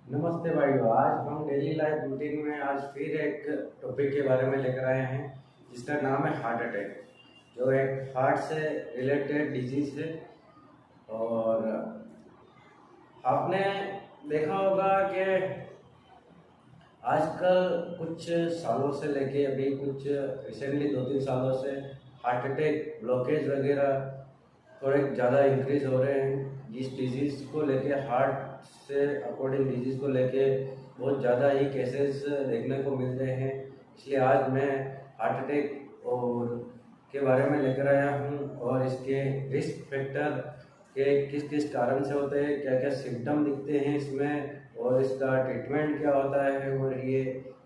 नमस्ते भाइयों। आज हम डेली लाइफ रूटीन में आज फिर एक टॉपिक के बारे में लेकर आए हैं जिसका नाम है हार्ट अटैक, जो एक हार्ट से रिलेटेड डिजीज है। और आपने देखा होगा कि आजकल कुछ सालों से लेके अभी कुछ रिसेंटली 2-3 सालों से हार्ट अटैक ब्लॉकेज वगैरह थोड़े ज़्यादा इंक्रीज हो रहे हैं। जिस डिजीज़ को लेके हार्ट से अकॉर्डिंग डिजीज़ को लेके बहुत ज़्यादा ही केसेस देखने को मिल रहे हैं। इसलिए आज मैं हार्ट अटैक और के बारे में लेकर आया हूँ और इसके रिस्क फैक्टर के किस किस कारण से होते हैं, क्या क्या सिम्टम दिखते हैं इसमें, और इसका ट्रीटमेंट क्या होता है, और ये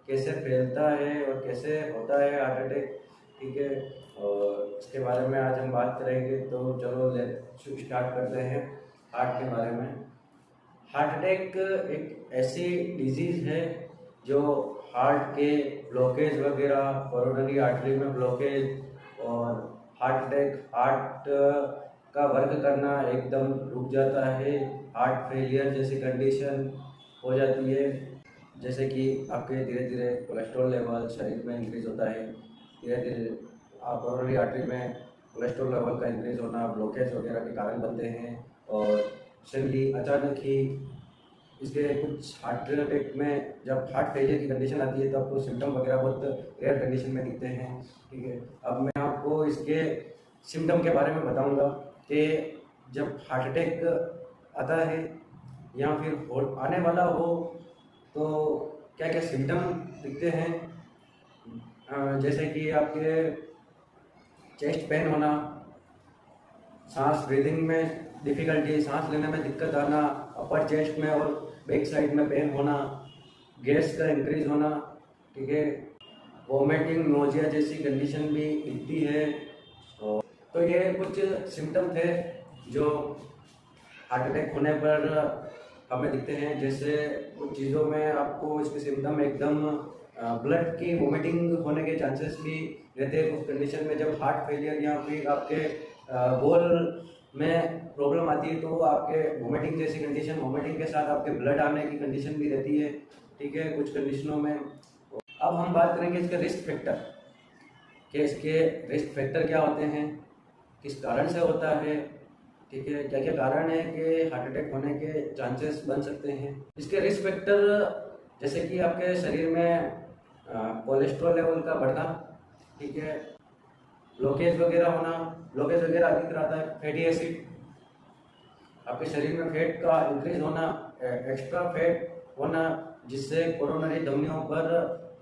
कैसे फैलता है और कैसे होता है हार्ट अटैक। ठीक है, और इसके बारे में आज हम बात करेंगे। तो चलो स्टार्ट करते हैं हार्ट के बारे में। हार्ट अटैक एक ऐसी डिजीज़ है जो हार्ट के ब्लॉकेज वगैरह, कोरोनरी आर्टरी में ब्लॉकेज और हार्ट अटैक, हार्ट का वर्क करना एकदम रुक जाता है, हार्ट फेलियर जैसी कंडीशन हो जाती है। जैसे कि आपके धीरे धीरे कोलेस्ट्रॉल लेवल शरीर में इंक्रीज होता है, धीरे धीरे आप कोरोनरी आर्टरी में कोलेस्ट्रॉल लेवल का इंक्रीज होना ब्लॉकेज वगैरह के कारण बनते हैं। और रिसेंटली अचानक ही इसके कुछ हार्ट अटैक में जब हार्ट फेलियर की कंडीशन आती है तब तो सिम्टम वगैरह बहुत रेयर कंडीशन में दिखते हैं। ठीक है, अब मैं आपको इसके सिम्टम के बारे में बताऊंगा कि जब हार्ट अटैक आता है या फिर आने वाला हो तो क्या क्या सिम्टम दिखते हैं। जैसे कि आपके चेस्ट पेन होना, सांस ब्रीदिंग में डिफ़िकल्टी, सांस लेने में दिक्कत आना, अपर चेस्ट में और बैक साइड में पेन होना, गैस का इंक्रीज होना, ठीक है, वोमिटिंग नोजिया जैसी कंडीशन भी दिखती है। तो ये कुछ सिम्टम थे जो हार्ट अटैक होने पर हमें दिखते हैं। जैसे कुछ चीज़ों में आपको इसके सिम्टम एकदम ब्लड की वोमिटिंग होने के चांसेस भी रहते हैं कुछ कंडीशन में। जब हार्ट फेलियर या फिर आपके बोल में प्रॉब्लम आती है तो आपके वोमिटिंग जैसी कंडीशन, वोमिटिंग के साथ आपके ब्लड आने की कंडीशन भी रहती है। ठीक है, कुछ कंडीशनों में। अब हम बात करेंगे इसके रिस्क फैक्टर, कि इसके रिस्क फैक्टर क्या होते हैं, किस कारण से होता है, ठीक है, क्या क्या कारण है कि हार्ट अटैक होने के चांसेस बन सकते हैं। इसके रिस्क फैक्टर जैसे कि आपके शरीर में कोलेस्ट्रॉल लेवल का बढ़ना, ठीक है, ब्लॉकेज वगैरह होना, ब्लॉकेज वगैरह अधिक रहता है, फैटी एसिड, आपके शरीर में फैट का इंक्रीज होना, एक्स्ट्रा फैट होना जिससे कोरोनरी धमनियों पर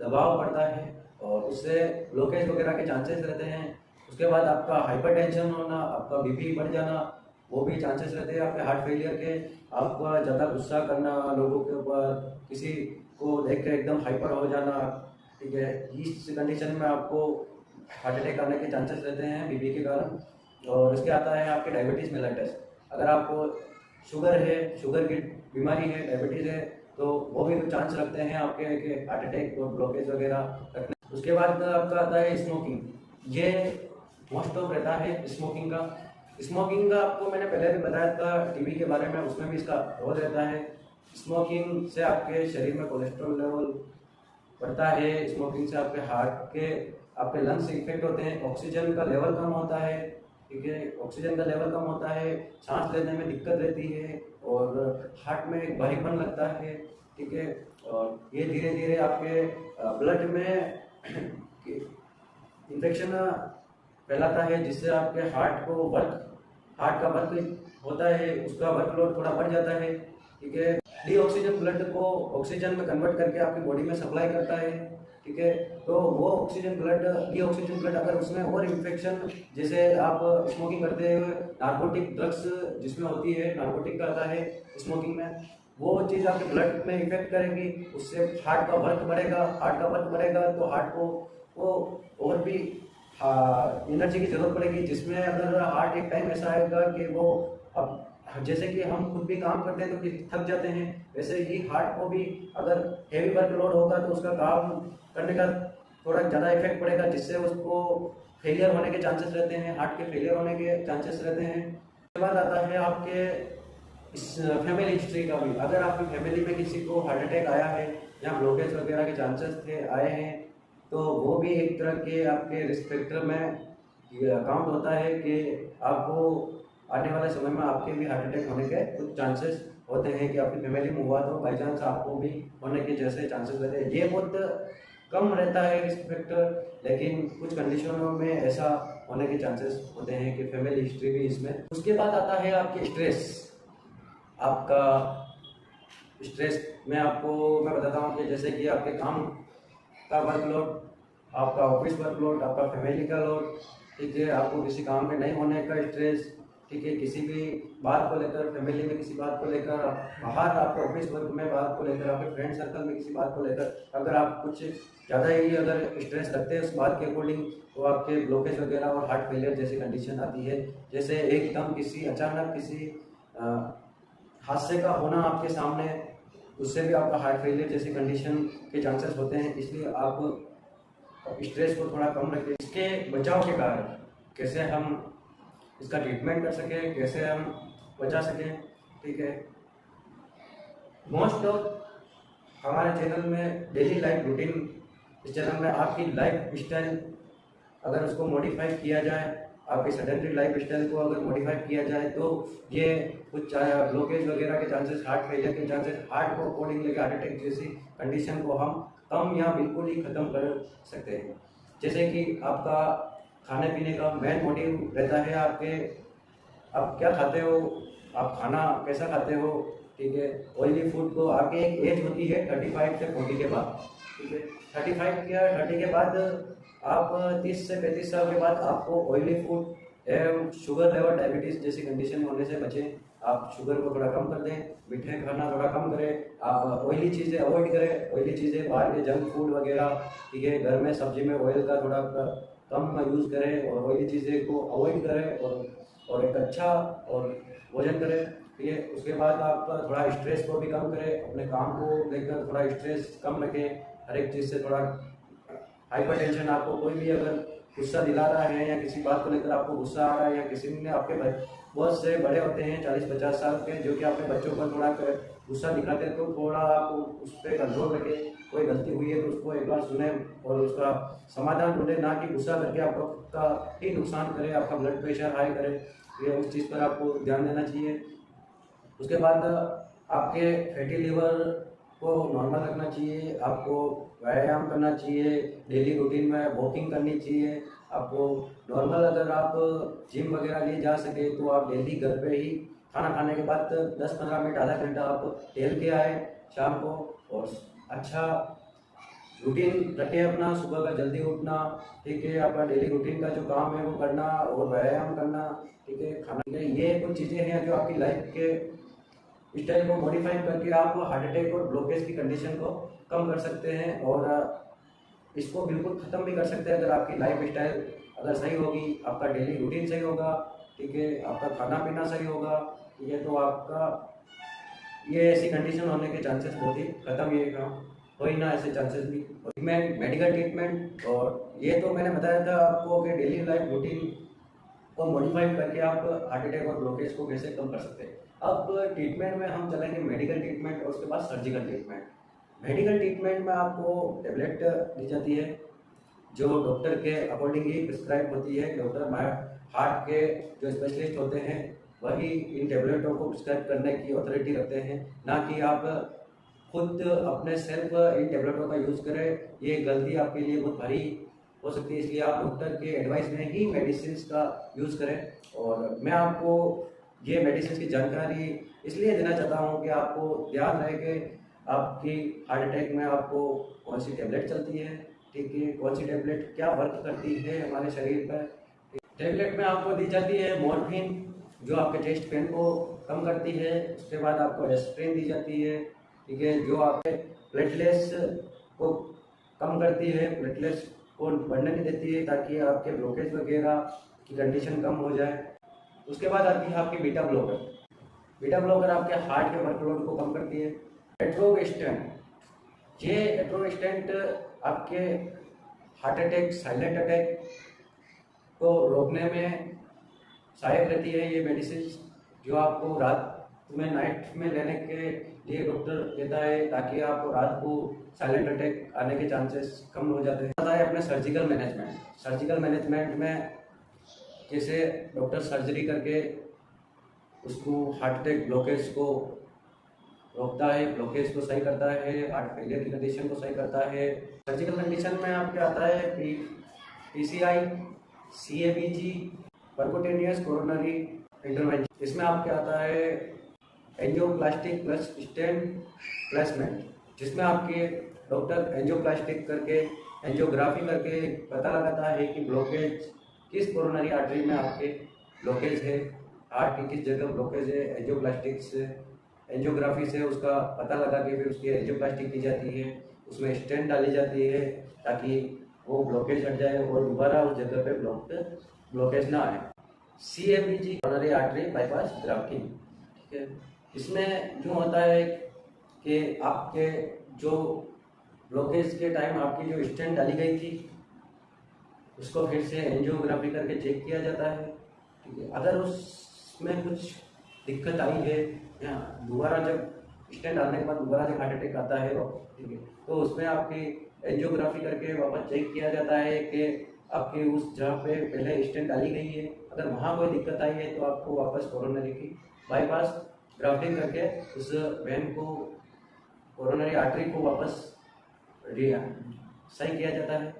दबाव पड़ता है और उससे ब्लॉकेज वगैरह के चांसेस रहते हैं। उसके बाद आपका हाइपरटेंशन होना, आपका बीपी बढ़ जाना, वो भी चांसेस रहते हैं आपके हार्ट फेलियर के। आपका ज़्यादा गुस्सा करना लोगों के ऊपर, किसी को देख कर एकदम हाइपर हो जाना, ठीक है, इस कंडीशन में आपको हार्ट अटैक आने के चांसेस रहते हैं बीपी के कारण। और इसके आता है आपके डायबिटीज़ मेलिटस। अगर आपको शुगर है, शुगर की बीमारी है, डायबिटीज़ है, तो वो भी चांस रखते हैं आपके कि हार्ट अटैक और ब्लॉकेज वगैरह रखने। उसके बाद आपका आता है स्मोकिंग। ये मोस्ट ऑफ रहता है स्मोकिंग का। स्मोकिंग का आपको मैंने पहले भी बताया था टीबी के बारे में, उसमें भी इसका रोल रहता है। स्मोकिंग से आपके शरीर में कोलेस्ट्रॉल लेवल बढ़ता है, स्मोकिंग से आपके हार्ट के, आपके लंग्स इफेक्ट होते हैं, ऑक्सीजन का लेवल कम होता है, ठीक है, ऑक्सीजन का लेवल कम होता है, सांस लेने में दिक्कत रहती है और हार्ट में एक भारीपन लगता है, ठीक है। और ये धीरे धीरे आपके ब्लड में इन्फेक्शन फैलाता है जिससे आपके हार्ट का वर्क होता है, उसका वर्कलोड थोड़ा बढ़ जाता है, ठीक है। डीऑक्सीजन ब्लड को ऑक्सीजन में कन्वर्ट करके आपकी बॉडी में सप्लाई करता है, ठीक है। तो वो डीऑक्सीजन ब्लड अगर उसमें और इन्फेक्शन, जैसे आप स्मोकिंग करते हुए नार्कोटिक ड्रग्स जिसमें होती है, नार्कोटिक का आता है स्मोकिंग में, वो चीज़ आपके ब्लड में इफेक्ट करेगी, उससे हार्ट का वर्क बढ़ेगा। हार्ट का वर्क बढ़ेगा तो हार्ट को वो और भी एनर्जी की जरूरत पड़ेगी, जिसमें अगर हार्ट एक टाइम ऐसा आएगा कि वो, अब जैसे कि हम खुद भी काम करते हैं तो थक जाते हैं, वैसे ही हार्ट को भी अगर हेवी वर्कलोड होगा तो उसका काम करने का थोड़ा ज़्यादा इफेक्ट पड़ेगा, जिससे उसको फेलियर होने के चांसेस रहते हैं, हार्ट के फेलियर होने के चांसेस रहते हैं। उसके बाद आता है आपके इस फैमिली हिस्ट्री का भी, अगर आपकी फैमिली में किसी को हार्ट अटैक आया है या ब्लॉकेज वगैरह के चांसेस थे आए हैं, तो वो भी एक तरह के आपके रिस्क फैक्टर में काउंट होता है कि आपको आने वाले समय में आपके भी हार्ट अटैक होने के कुछ चांसेस होते हैं कि आपकी फैमिली में हुआ तो बाई चांस आपको भी होने के जैसे चांसेस रहते हैं। ये बहुत कम रहता है रिस्क फैक्टर, लेकिन कुछ कंडीशनों में ऐसा होने के चांसेस होते हैं कि फैमिली हिस्ट्री भी इसमें। उसके बाद आता है आपके स्ट्रेस। आपका स्ट्रेस में आपको मैं बताता हूँ कि जैसे कि आपके काम का वर्कलोड, आपका ऑफिस वर्कलोड, आपका फैमिली का लोड, ठीक है, आपको किसी काम में नहीं होने का स्ट्रेस, ठीक है, किसी भी बात को लेकर, फैमिली में किसी बात को लेकर, बाहर आपके ऑफिस वर्क में बात को लेकर, आपके फ्रेंड सर्कल में किसी बात को लेकर, अगर आप कुछ ज़्यादा ही अगर स्ट्रेस रखते हैं उस बात के अकॉर्डिंग, तो आपके ब्लॉकेज वगैरह और हार्ट फेलियर जैसी कंडीशन आती है। जैसे एकदम किसी अचानक किसी हादसे का होना आपके सामने, उससे भी आपका हार्ट फेलियर जैसी कंडीशन के चांसेस होते हैं। इसलिए आप स्ट्रेस को थोड़ा कम रखें। इसके बचाव के कारण कैसे हम इसका ट्रीटमेंट कर सकें, कैसे हम बचा सकें, ठीक है। मोस्ट ऑफ हमारे चैनल में डेली लाइफ रूटीन, इस चैनल में आपकी लाइफ स्टाइल अगर उसको मॉडिफाई किया जाए, आपकी सेडेंटरी लाइफ स्टाइल को अगर मॉडिफाई किया जाए, तो ये कुछ ब्लॉकेज वगैरह के चांसेस, हार्ट फेलियर के चांसेस, हार्ट को अकॉर्डिंग लेकर हार्ट अटैक जैसी कंडीशन को हम कम या बिल्कुल ही ख़त्म कर सकते हैं। जैसे कि आपका खाने पीने का मेन मोटिव रहता है आपके, आप क्या खाते हो, आप खाना कैसा खाते हो, ठीक है। ऑयली फूड को आपके एक एज होती है 35 से 40 के बाद, ठीक है। 35 या 30 के बाद आप 30 से 35 साल के बाद आपको ऑयली फूड एवं शुगर लेवल डायबिटीज़ जैसी कंडीशन होने से बचें। आप शुगर को थोड़ा कम कर दें, मीठे खाना थोड़ा कम करें, आप ऑयली चीज़ें अवॉइड करें, ऑयली चीज़ें बाहर के जंक फूड वगैरह, ठीक है। घर में सब्जी में ऑयल का थोड़ा कम यूज़ करें और ऑयली चीज़ें को अवॉइड करें और एक अच्छा और भोजन करें, ठीक है। उसके बाद आप थोड़ा स्ट्रेस को भी कम करें, अपने काम को लेकर थोड़ा स्ट्रेस कम रखें, हर एक चीज़ से थोड़ा हाइपर टेंशन, आपको कोई भी अगर गुस्सा दिला रहा है या किसी बात को लेकर आपको गुस्सा आ रहा है, या किसी ने आपके बहुत से बड़े होते हैं 40-50 साल के जो कि अपने बच्चों पर थोड़ा गुस्सा दिखाते हैं, तो थोड़ा आप उस पर कंट्रोल रखें। कोई गलती हुई है तो उसको एक बार सुने और उसका समाधान ढूंढे, ना कि गुस्सा करके आपका ही नुकसान करे, आपका ब्लड प्रेशर हाई करे। ये उस चीज़ पर आपको ध्यान देना चाहिए। उसके बाद आपके फैटी लिवर को नॉर्मल रखना चाहिए, आपको व्यायाम करना चाहिए, डेली रूटीन में वॉकिंग करनी चाहिए। आपको नॉर्मल अगर आप जिम वगैरह लिए जा सके तो आप डेली घर पे ही खाना खाने के बाद 10-15 मिनट, आधा घंटा आप टहल के आए शाम को, और अच्छा रूटीन रखें अपना, सुबह का जल्दी उठना, ठीक है, आपका डेली रूटीन का जो काम है वो करना और व्यायाम करना, ठीक है, खाना। ये कुछ चीज़ें हैं जो आपकी लाइफ के स्टाइल को मॉडिफाई करके आप हार्ट अटैक और ब्लॉकेज की कंडीशन को कम कर सकते हैं और इसको बिल्कुल ख़त्म भी कर सकते हैं। अगर आपकी लाइफ स्टाइल अगर सही होगी, आपका डेली रूटीन सही होगा, ठीक है, आपका खाना पीना सही होगा, ठीक है, तो आपका ये ऐसी कंडीशन होने के चांसेस बहुत ही ख़त्म, ये काम हो ही ना ऐसे चांसेस भी। ट्रीटमेंट, मेडिकल ट्रीटमेंट, और ये तो मैंने बताया था आपको कि डेली लाइफ रूटीन को मॉडिफाई करके आप हार्ट अटैक और ब्लॉकेज को कैसे कम कर सकते हैं। अब ट्रीटमेंट में हम चलेंगे मेडिकल ट्रीटमेंट और उसके बाद सर्जिकल ट्रीटमेंट। मेडिकल ट्रीटमेंट में आपको टेबलेट दी जाती है जो डॉक्टर के अकॉर्डिंग ही प्रिस्क्राइब होती है। डॉक्टर हार्ट के जो स्पेशलिस्ट होते हैं वही इन टेबलेटों को प्रिस्क्राइब करने की अथॉरिटी रखते हैं, ना कि आप खुद अपने सेल्फ इन टेबलेटों का यूज़ करें। ये गलती आपके लिए बहुत भारी हो सकती है, इसलिए आप डॉक्टर के एडवाइस में ही मेडिसिन का यूज़ करें। और मैं आपको ये मेडिसिन की जानकारी इसलिए देना चाहता हूँ कि आपको ध्यान रहे कि आपकी हार्ट अटैक में आपको कौन सी टेबलेट चलती है, ठीक है, कौन सी टेबलेट क्या वर्क करती है हमारे शरीर पर। टेबलेट में आपको दी जाती है मॉर्फिन जो आपके चेस्ट पेन को कम करती है। उसके बाद आपको एस्प्रिन दी जाती है, ठीक है, जो आपके प्लेटलेट्स को कम करती है, प्लेटलेट्स को बढ़ने नहीं देती है ताकि आपके ब्लॉकेज वगैरह की कंडीशन कम हो जाए। उसके बाद आती है आपकी बीटा ब्लॉकर। बीटा ब्लॉकर आपके हार्ट के वर्कलोड को कम करती है। एट्रोस्टेंट, ये एट्रोस्टेंट आपके हार्ट अटैक, साइलेंट अटैक को रोकने में सहायक रहती है। ये मेडिसिन जो आपको रात तुम्हें नाइट में लेने के लिए डॉक्टर कहता है, ताकि आप रात को साइलेंट अटैक आने के चांसेस कम हो जाते हैं। आता है अपने सर्जिकल मैनेजमेंट में जैसे डॉक्टर सर्जरी करके उसको हार्ट अटैक ब्लॉकेज को रोकता है, ब्लॉकेज को सही करता है, हार्ट फेलियर की कंडीशन को सही करता है। सर्जिकल कंडीशन में आपके आता है PCI, CABG, percutaneous coronary intervention. इसमें आपके आता है एंजियोप्लास्टिक प्लस स्टेंट प्लेसमेंट, जिसमें आपके डॉक्टर एंजियोप्लास्टिक करके एंजियोग्राफी करके पता लगाता है कि ब्लॉकेज किस कोरोनरी आर्टरी में आपके ब्लॉकेज है, हार्ट की किस जगह ब्लॉकेज है। एंजियोप्लास्टिक से एंजियोग्राफी से उसका पता लगा के फिर उसकी एंजियोप्लास्टिक की जाती है, उसमें स्टेंट डाली जाती है ताकि वो ब्लॉकेज हट जाए और दोबारा उस जगह पे ब्लॉकेज ना आए। CABG coronary artery bypass grafting, ठीक है। इसमें जो होता है कि आपके जो ब्लॉकेज के टाइम आपकी जो स्टेंट डाली गई थी उसको फिर से एंजियोग्राफी करके चेक किया जाता है, ठीक है। अगर उसमें कुछ दिक्कत आई है या दोबारा जब स्टेंट डालने के बाद दोबारा जब हार्ट अटैक आता है, ठीक है, तो उसमें आपकी एंजियोग्राफी करके वापस चेक किया जाता है कि आपकी उस जहाँ पे पहले स्टेंट डाली गई है अगर वहाँ कोई दिक्कत आई है तो आपको वापस कोरोनरी की बाईपास ग्राफ्टिंग करके उस वेन को कोरोनरी आर्टरी को वापस सही किया जाता है।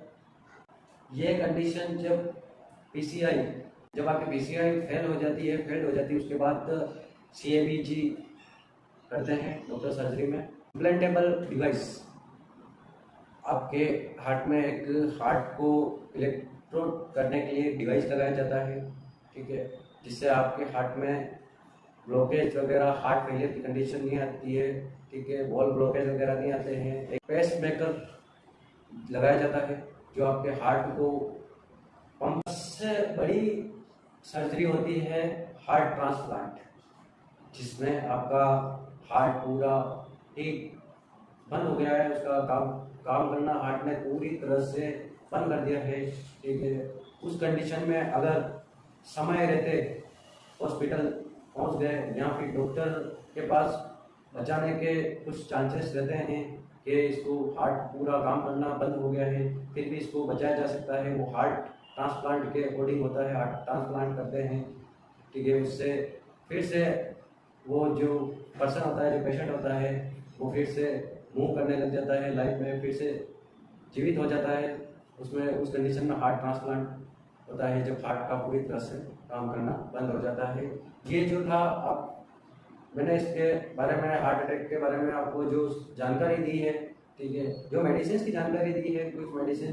ये कंडीशन जब आपकी पीसीआई फेल हो जाती है उसके बाद सीएबीजी करते हैं डॉक्टर सर्जरी में। इम्प्लांटेबल डिवाइस, आपके हार्ट में एक हार्ट को इलेक्ट्रोड करने के लिए डिवाइस लगाया जाता है, ठीक है, जिससे आपके हार्ट में ब्लॉकेज वगैरह, हार्ट फेलियर की कंडीशन नहीं आती है, ठीक है, वॉल ब्लॉकेज वगैरह नहीं आते हैं। एक पेस मेकर लगाया जाता है जो आपके हार्ट को पंप से बड़ी सर्जरी होती है हार्ट ट्रांसप्लांट, जिसमें आपका हार्ट पूरा एक बंद हो गया है, उसका काम करना हार्ट ने पूरी तरह से बंद कर दिया है, ठीक है। उस कंडीशन में अगर समय रहते हॉस्पिटल पहुंच गए या फिर डॉक्टर के पास बचाने के कुछ चांसेस रहते हैं कि इसको हार्ट पूरा काम करना बंद हो गया है, फिर भी इसको बचाया जा सकता है। वो हार्ट ट्रांसप्लांट के अकॉर्डिंग होता है, हार्ट ट्रांसप्लांट करते हैं, ठीक है। उससे फिर से वो जो पर्सन होता है, जो पेशेंट होता है, वो फिर से मूव करने लग जाता है, लाइफ में फिर से जीवित हो जाता है। उसमें उस कंडीशन में हार्ट ट्रांसप्लांट होता है जब हार्ट का पूरी तरह से काम करना बंद हो जाता है। ये जो था मैंने इसके बारे में, हार्ट अटैक के बारे में आपको जो जानकारी दी है, ठीक है, जो मेडिसिन की जानकारी दी है, कुछ मेडिसिन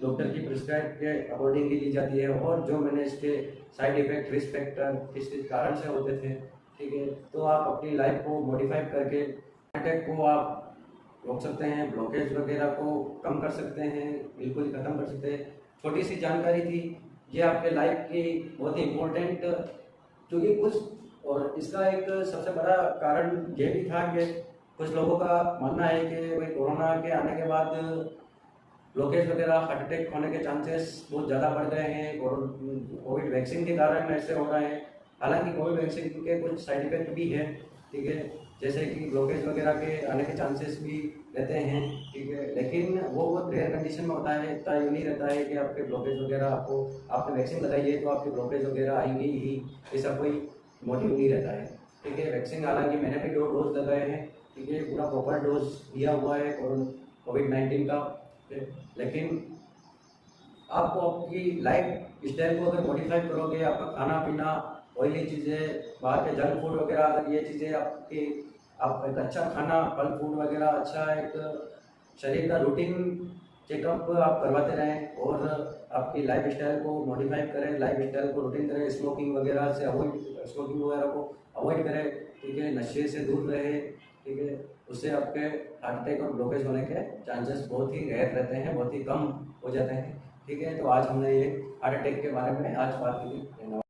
डॉक्टर की प्रिस्क्राइब के अकॉर्डिंग ही ली जाती है, और जो मैंने इसके साइड इफेक्ट, रिस्क फैक्टर किस किस कारण से होते थे, ठीक है, तो आप अपनी लाइफ को मॉडिफाई करके अटैक को आप रोक सकते हैं, ब्लॉकेज वगैरह को कम कर सकते हैं, बिल्कुल ही खत्म कर सकते हैं। छोटी सी जानकारी थी ये आपके लाइफ की बहुत ही इम्पोर्टेंट, क्योंकि कुछ और इसका एक सबसे बड़ा कारण ये भी था कि कुछ लोगों का मानना है कि भाई कोरोना के आने के बाद ब्लॉकेज वगैरह, हार्ट अटैक होने के चांसेस बहुत ज़्यादा बढ़ गए हैं, कोविड वैक्सीन के कारण ऐसे हो रहा है। हालांकि कोविड वैक्सीन के कुछ साइड इफेक्ट भी है, ठीक है, जैसे कि ब्लॉकेज वगैरह के आने के चांसेस भी रहते हैं, ठीक है, लेकिन वो बहुत रेयर कंडीशन में होता है। इतना ये नहीं रहता है कि आपके ब्लॉकेज वगैरह आपने वैक्सीन लगाई है तो आपके ब्लॉकेज वगैरह आएंगे ही, ऐसा कोई मोटिव नहीं रहता है, ठीक है। वैक्सीन हालांकि मैंने भी 2 डोज लगाए हैं, ठीक है, पूरा प्रॉपर डोज दिया हुआ है कोविड-19 का, लेकिन आपको आपकी लाइफ स्टाइल को अगर मॉडिफाई करोगे, आपका खाना पीना, ऑयली चीज़ें, बाहर के जंक फूड वगैरह, अगर ये चीज़ें आप एक अच्छा खाना, फल फूड वगैरह, अच्छा एक शरीर का रूटीन चेकअप आप करवाते रहें और आपकी लाइफ स्टाइल को मॉडिफाई करें, लाइफ स्टाइल को रूटीन करें, स्मोकिंग वगैरह को अवॉइड करें, ठीक है, नशे से दूर रहे, ठीक है, उससे आपके हार्ट अटैक और ब्लॉकेज होने के चांसेस बहुत ही रेयर रहते हैं, बहुत ही कम हो जाते हैं, ठीक है। तो आज हमने ये हार्ट अटैक के बारे में आज बात की। धन्यवाद।